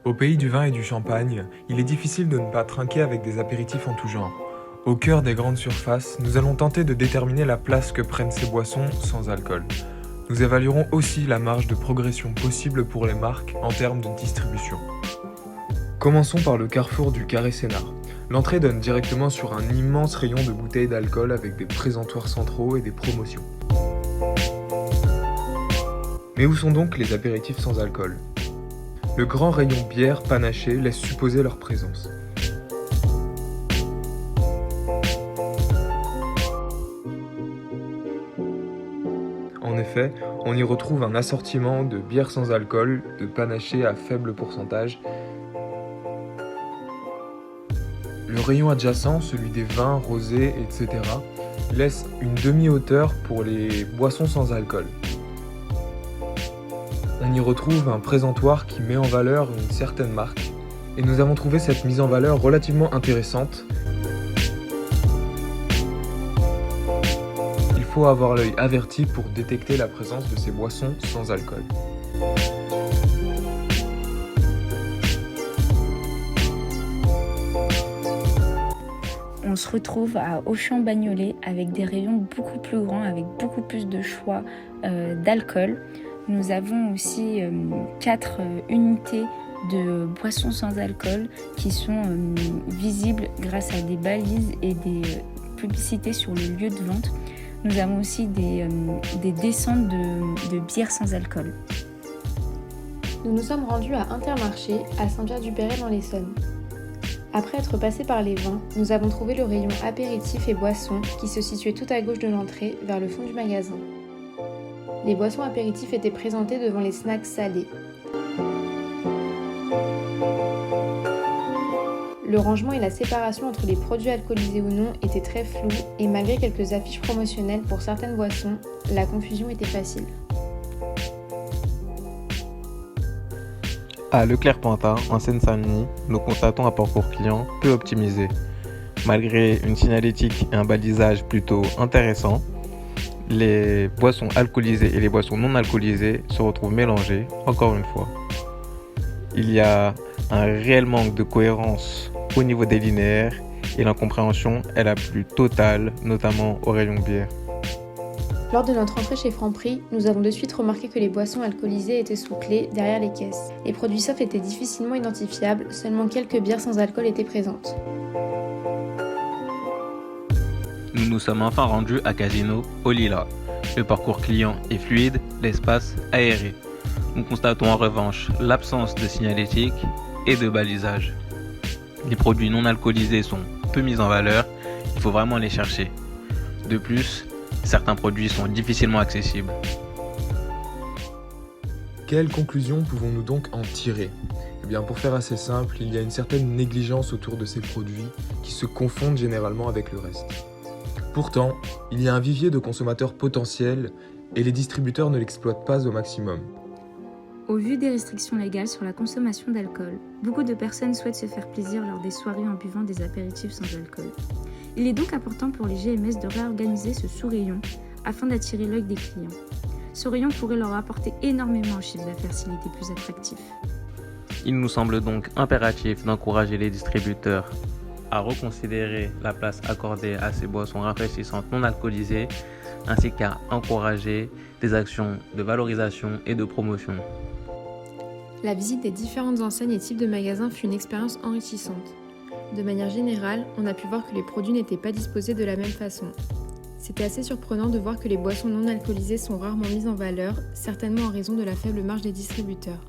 Au pays du vin et du champagne, il est difficile de ne pas trinquer avec des apéritifs en tout genre. Au cœur des grandes surfaces, nous allons tenter de déterminer la place que prennent ces boissons sans alcool. Nous évaluerons aussi la marge de progression possible pour les marques en termes de distribution. Commençons par le carrefour du Carré Sénart. L'entrée donne directement sur un immense rayon de bouteilles d'alcool avec des présentoirs centraux et des promotions. Mais où sont donc les apéritifs sans alcool ? Le grand rayon bière panachée laisse supposer leur présence. En effet, on y retrouve un assortiment de bières sans alcool, de panachés à faible pourcentage. Le rayon adjacent, celui des vins, rosés, etc., laisse une demi-hauteur pour les boissons sans alcool. On y retrouve un présentoir qui met en valeur une certaine marque, et nous avons trouvé cette mise en valeur relativement intéressante. Il faut avoir l'œil averti pour détecter la présence de ces boissons sans alcool. On se retrouve à Auchan-Bagnolet avec des rayons beaucoup plus grands, avec beaucoup plus de choix d'alcool. Nous avons aussi 4 unités de boissons sans alcool qui sont visibles grâce à des balises et des publicités sur le lieu de vente. Nous avons aussi des descentes de bières sans alcool. Nous nous sommes rendus à Intermarché, à Saint-Pierre-du-Perret dans l'Essonne. Après être passé par les vins, nous avons trouvé le rayon apéritifs et boissons qui se situait tout à gauche de l'entrée, vers le fond du magasin. Les boissons apéritifs étaient présentées devant les snacks salés. Le rangement et la séparation entre les produits alcoolisés ou non étaient très flous et malgré quelques affiches promotionnelles pour certaines boissons, la confusion était facile. À Leclerc-Pantin, en Seine-Saint-Denis, nous constatons un parcours client peu optimisé. Malgré une signalétique et un balisage plutôt intéressants, les boissons alcoolisées et les boissons non alcoolisées se retrouvent mélangées, encore une fois. Il y a un réel manque de cohérence au niveau des linéaires et l'incompréhension est la plus totale, notamment au rayon bière. Lors de notre entrée chez Franprix, nous avons de suite remarqué que les boissons alcoolisées étaient sous clé derrière les caisses. Les produits soft étaient difficilement identifiables, seulement quelques bières sans alcool étaient présentes. Nous nous sommes enfin rendus à Casino au Lilas. Le parcours client est fluide, l'espace aéré. Nous constatons en revanche l'absence de signalétique et de balisage. Les produits non alcoolisés sont peu mis en valeur, il faut vraiment les chercher. De plus, certains produits sont difficilement accessibles. Quelles conclusions pouvons-nous donc en tirer ? Eh bien, pour faire assez simple, il y a une certaine négligence autour de ces produits qui se confondent généralement avec le reste. Pourtant, il y a un vivier de consommateurs potentiels et les distributeurs ne l'exploitent pas au maximum. Au vu des restrictions légales sur la consommation d'alcool, beaucoup de personnes souhaitent se faire plaisir lors des soirées en buvant des apéritifs sans alcool. Il est donc important pour les GMS de réorganiser ce sous-rayon afin d'attirer l'œil des clients. Ce rayon pourrait leur apporter énormément au chiffre d'affaires s'il était plus attractif. Il nous semble donc impératif d'encourager les distributeurs à reconsidérer la place accordée à ces boissons rafraîchissantes non alcoolisées, ainsi qu'à encourager des actions de valorisation et de promotion. La visite des différentes enseignes et types de magasins fut une expérience enrichissante. De manière générale, on a pu voir que les produits n'étaient pas disposés de la même façon. C'était assez surprenant de voir que les boissons non alcoolisées sont rarement mises en valeur, certainement en raison de la faible marge des distributeurs.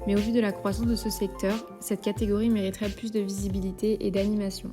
Mais au vu de la croissance de ce secteur, cette catégorie mériterait plus de visibilité et d'animation.